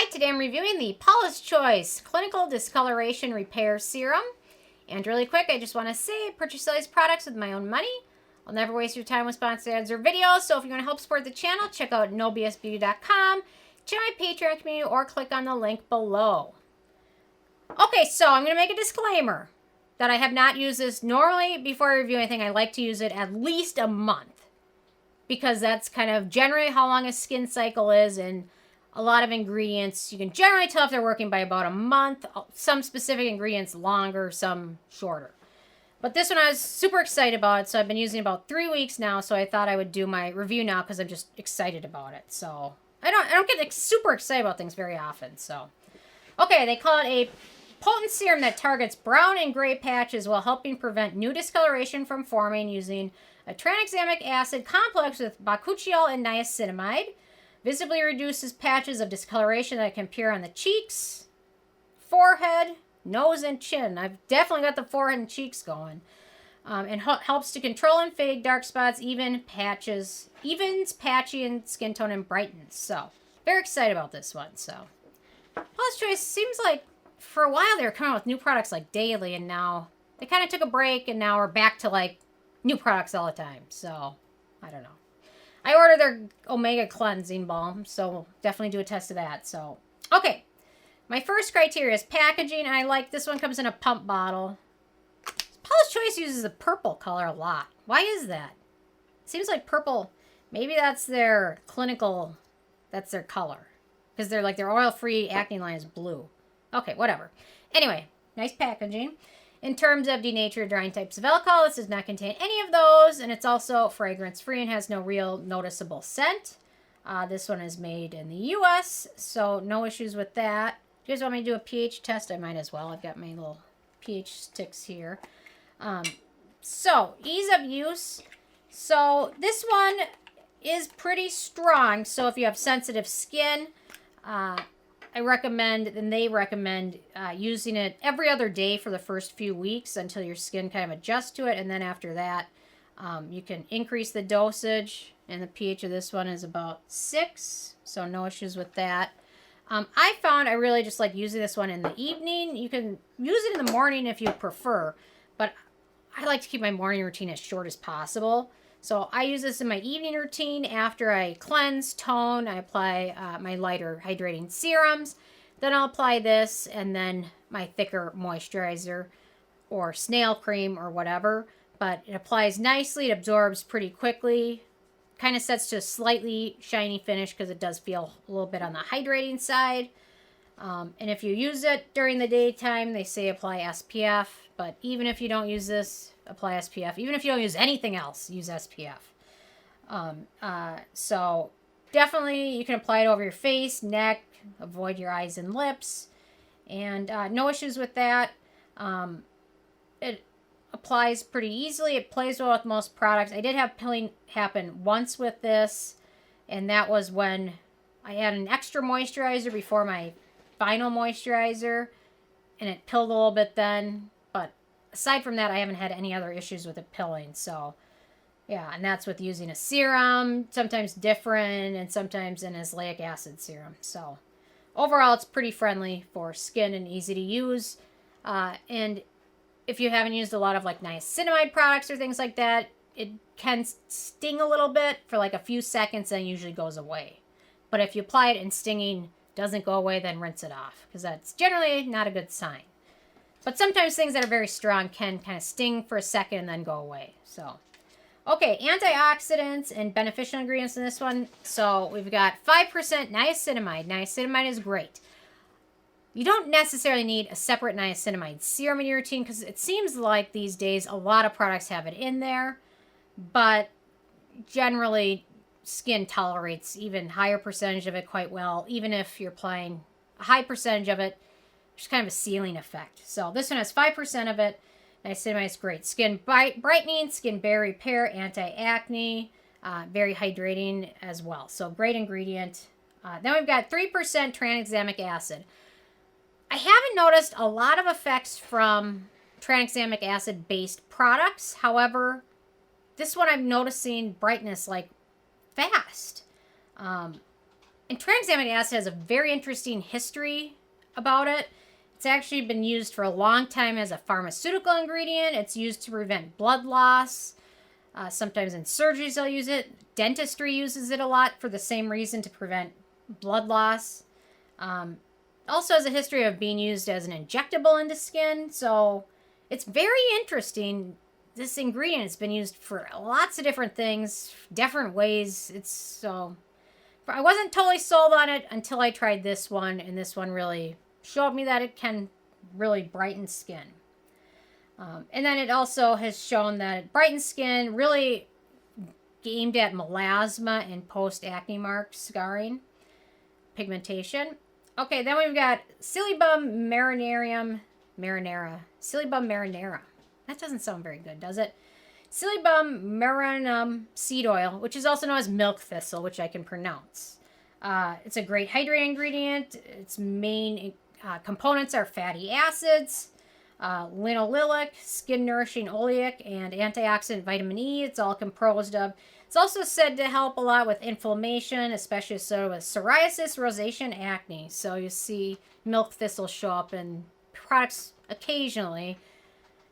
Hi, today I'm reviewing the Paula's Choice Clinical Discoloration Repair Serum. And really quick, I just want to say I purchase all these products with my own money. I'll never waste your time with sponsored ads or videos, so if you want to help support the channel, check out nobsbeauty.com, check my Patreon community, or click on the link below. Okay, so I'm going to make a disclaimer that I have not used this. Normally, before I review anything, I like to use it at least a month, because that's kind of generally how long a skin cycle is, and a lot of ingredients, you can generally tell if they're working by about a month. Some specific ingredients longer, some shorter. But this one I was super excited about, so I've been using it about 3 weeks now, so I thought I would do my review now because I'm just excited about it. So I don't get super excited about things very often. So okay, they call it a potent serum that targets brown and gray patches while helping prevent new discoloration from forming using a tranexamic acid complex with bakuchiol and niacinamide. Visibly reduces patches of discoloration that can appear on the cheeks, forehead, nose, and chin. I've definitely got the forehead and cheeks going. And helps to control and fade dark spots, evens patchy and skin tone, and brightens. So, very excited about this one. So, Paula's Choice seems like for a while they were coming out with new products like daily, and now they kind of took a break, and now we're back to like new products all the time. So, I don't know. I ordered their Omega Cleansing Balm, so we'll definitely do a test of that. So, okay. My first criteria is packaging. I like this one comes in a pump bottle. Paula's Choice uses the purple color a lot. Why is that? It seems like purple, maybe that's their clinical, that's their color. Because they're like their oil-free acne line is blue. Okay, whatever. Anyway, nice packaging. In terms of denatured drying types of alcohol, this does not contain any of those, and it's also fragrance-free and has no real noticeable scent. This one is made in the U.S., so no issues with that. If you guys want me to do a pH test, I might as well. I've got my little pH sticks here. So, ease of use. So, this one is pretty strong, so if you have sensitive skin, I recommend, and they recommend, using it every other day for the first few weeks until your skin kind of adjusts to it. And then after that, you can increase the dosage. And the pH of this one is about 6, so no issues with that. I found I really just like using this one in the evening. You can use it in the morning if you prefer, but I like to keep my morning routine as short as possible. So I use this in my evening routine after I cleanse, tone. I apply my lighter hydrating serums. Then I'll apply this and then my thicker moisturizer or snail cream or whatever. But it applies nicely. It absorbs pretty quickly. Kind of sets to a slightly shiny finish because it does feel a little bit on the hydrating side. And if you use it during the daytime, they say apply SPF. But even if you don't use this, apply SPF. Even if you don't use anything else, use SPF. So definitely you can apply it over your face, neck, avoid your eyes and lips. And no issues with that. It applies pretty easily. It plays well with most products. I did have pilling happen once with this, and that was when I had an extra moisturizer before my final moisturizer, and it pilled a little bit then. But aside from that, I haven't had any other issues with it pilling. So, yeah, and that's with using a serum, sometimes different, and sometimes an azelaic acid serum. So, overall, it's pretty friendly for skin and easy to use. And if you haven't used a lot of like niacinamide products or things like that, it can sting a little bit for like a few seconds and usually goes away. But if you apply it and stinging doesn't go away, then rinse it off, because that's generally not a good sign. But sometimes things that are very strong can kind of sting for a second and then go away. So, okay, antioxidants and beneficial ingredients in this one. So we've got 5% niacinamide. Niacinamide is great. You don't necessarily need a separate niacinamide serum in your routine, because it seems like these days a lot of products have it in there, but generally skin tolerates even higher percentage of it quite well, even if you're applying a high percentage of it. There's kind of a ceiling effect. So this one has 5% of it. Niacinamide is great. Skin brightening, skin barrier repair, anti-acne, very hydrating as well. So great ingredient. Then we've got 3% tranexamic acid. I haven't noticed a lot of effects from tranexamic acid based products. However, this one I'm noticing brightness like fast. And tranexamic acid has a very interesting history about it. It's actually been used for a long time as a pharmaceutical ingredient. It's used to prevent blood loss. Sometimes in surgeries they'll use it. Dentistry uses it a lot for the same reason, to prevent blood loss. Also has a history of being used as an injectable into skin. So it's very interesting. This ingredient has been used for lots of different things, different ways. I wasn't totally sold on it until I tried this one, and this one really showed me that it can really brighten skin. And then it also has shown that it brightens skin, really aimed at melasma and post-acne mark scarring, pigmentation. Okay, then we've got Silybum marinara. Silybum marinara. That doesn't sound very good, does it? Silybum Marianum Seed Oil, which is also known as milk thistle, which I can pronounce. It's a great hydrating ingredient. Its main components are fatty acids, linoleic, skin-nourishing oleic, and antioxidant vitamin E. It's all composed of. It's also said to help a lot with inflammation, especially so with psoriasis, rosacea, and acne. So you see milk thistle show up in products occasionally.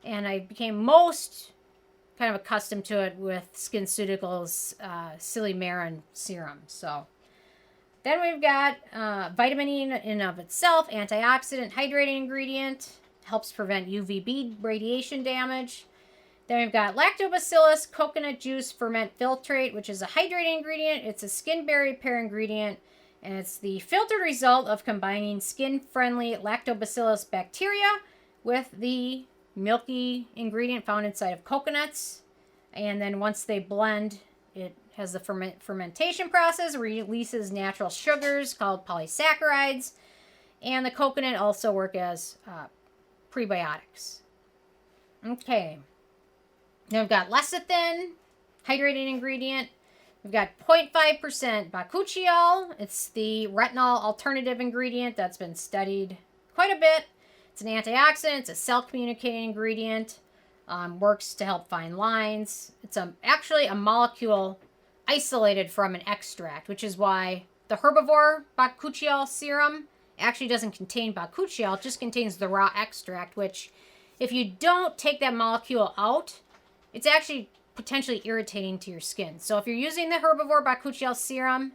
And I became most kind of accustomed to it with SkinCeuticals Silymarin Serum. So then we've got vitamin E in and of itself, antioxidant, hydrating ingredient, helps prevent UVB radiation damage. Then we've got Lactobacillus Coconut Juice Ferment Filtrate, which is a hydrating ingredient. It's a skin barrier repair ingredient, and it's the filtered result of combining skin-friendly Lactobacillus bacteria with the milky ingredient found inside of coconuts. And then once they blend, it has the fermentation process, releases natural sugars called polysaccharides, and the coconut also work as prebiotics. Okay. Then we've got lecithin, hydrating ingredient. We've got 0.5% bakuchiol. It's the retinol alternative ingredient that's been studied quite a bit. It's an antioxidant. It's a cell-communicating ingredient. Works to help fine lines. It's actually a molecule isolated from an extract, which is why the herbivore bakuchiol serum actually doesn't contain bakuchiol. It just contains the raw extract, which if you don't take that molecule out, it's actually potentially irritating to your skin. So if you're using the herbivore bakuchiol serum,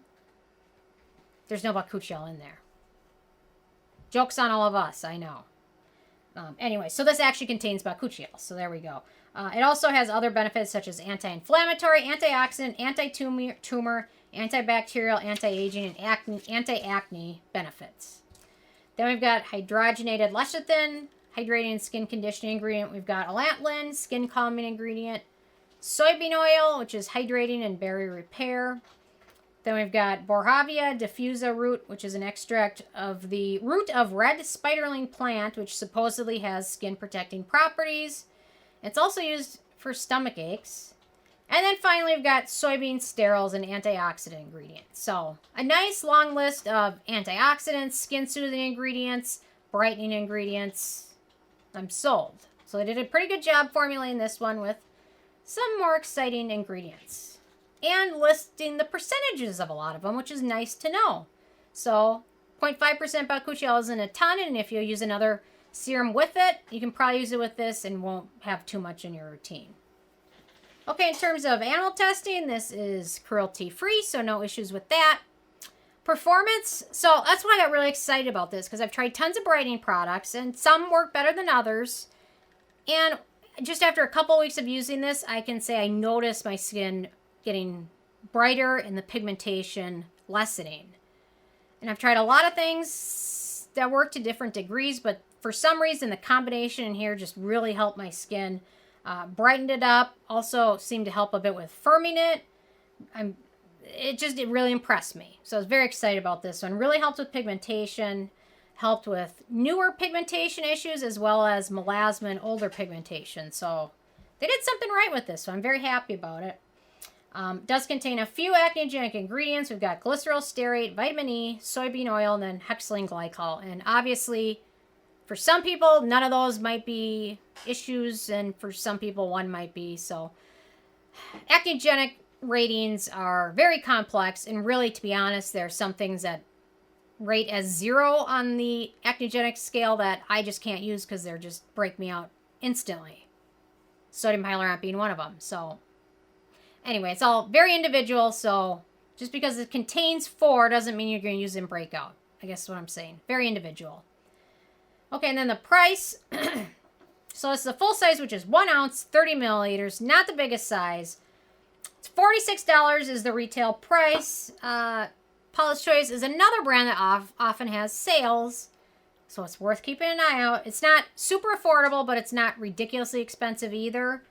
there's no bakuchiol in there. Joke's on all of us, I know. Anyway, so this actually contains bakuchiol, so there we go. It also has other benefits such as anti-inflammatory, antioxidant, anti-tumor, antibacterial, anti-aging, and anti-acne benefits. Then we've got hydrogenated lecithin, hydrating skin conditioning ingredient. We've got allantoin, skin calming ingredient. Soybean oil, which is hydrating and barrier repair. Then we've got Boerhavia Diffusa Root, which is an extract of the root of red spiderling plant, which supposedly has skin protecting properties. It's also used for stomach aches. And then finally, we've got soybean sterols and antioxidant ingredients. So a nice long list of antioxidants, skin soothing ingredients, brightening ingredients. I'm sold. So they did a pretty good job formulating this one with some more exciting ingredients and listing the percentages of a lot of them, which is nice to know. So 0.5% bakuchiol isn't a ton, and if you use another serum with it, you can probably use it with this and won't have too much in your routine. Okay, in terms of animal testing, this is cruelty-free, so no issues with that. Performance, so that's why I got really excited about this, because I've tried tons of brightening products, and some work better than others. And just after a couple weeks of using this, I can say I noticed my skin getting brighter and the pigmentation lessening. And I've tried a lot of things that work to different degrees, but for some reason, the combination in here just really helped my skin. Brightened it up, also seemed to help a bit with firming it. It really impressed me. So I was very excited about this one. Really helped with pigmentation, helped with newer pigmentation issues as well as melasma and older pigmentation. So they did something right with this, so I'm very happy about it. Does contain a few acnegenic ingredients. We've got Glyceryl Stearate, vitamin E, soybean oil, and then Hexylene Glycol. And obviously, for some people, none of those might be issues, and for some people, one might be. So acnegenic ratings are very complex, and really, to be honest, there are some things that rate as 0 on the acnogenic scale that I just can't use because they're just break me out instantly. Sodium hyaluronate being one of them. So anyway, it's all very individual, so just because it contains 4 doesn't mean you're going to use it in breakout. I guess is what I'm saying. Very individual. Okay, and then the price. So it's the full size, which is 1 ounce, 30 milliliters, not the biggest size. It's $46 is the retail price. Paula's Choice is another brand that often has sales, so it's worth keeping an eye out. It's not super affordable, but it's not ridiculously expensive either.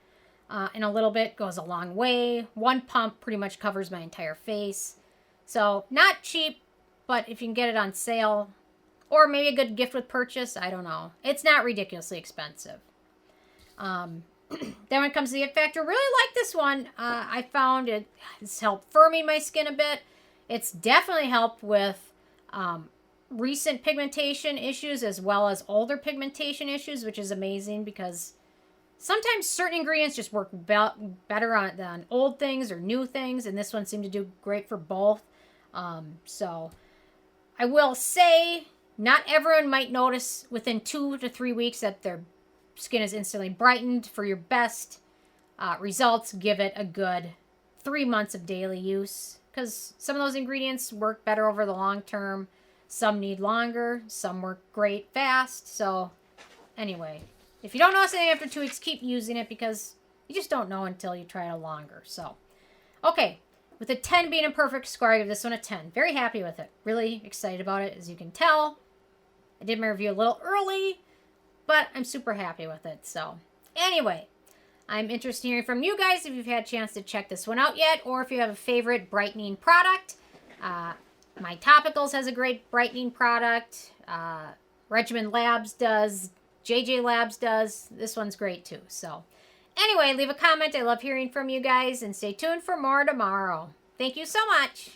And a little bit goes a long way. 1 pump pretty much covers my entire face. So not cheap, but if you can get it on sale, or maybe a good gift with purchase, I don't know. It's not ridiculously expensive. Then when it comes to the It Factor, really like this one. I found it has helped firming my skin a bit. It's definitely helped with recent pigmentation issues as well as older pigmentation issues, which is amazing because sometimes certain ingredients just work better on old things or new things, and this one seemed to do great for both. So I will say not everyone might notice within 2 to 3 weeks that their skin is instantly brightened. For your best results, give it a good 3 months of daily use, because some of those ingredients work better over the long term. Some need longer. Some work great fast. So anyway, if you don't notice anything after 2 weeks, keep using it because you just don't know until you try it longer. So, okay. With a 10 being a perfect score, I give this one a 10. Very happy with it. Really excited about it, as you can tell. I did my review a little early, but I'm super happy with it. So, anyway, I'm interested in hearing from you guys if you've had a chance to check this one out yet, or if you have a favorite brightening product. My Topicals has a great brightening product. Regimen Labs does. JJ Labs does. This one's great too. So, anyway, leave a comment. I love hearing from you guys, and stay tuned for more tomorrow. Thank you so much.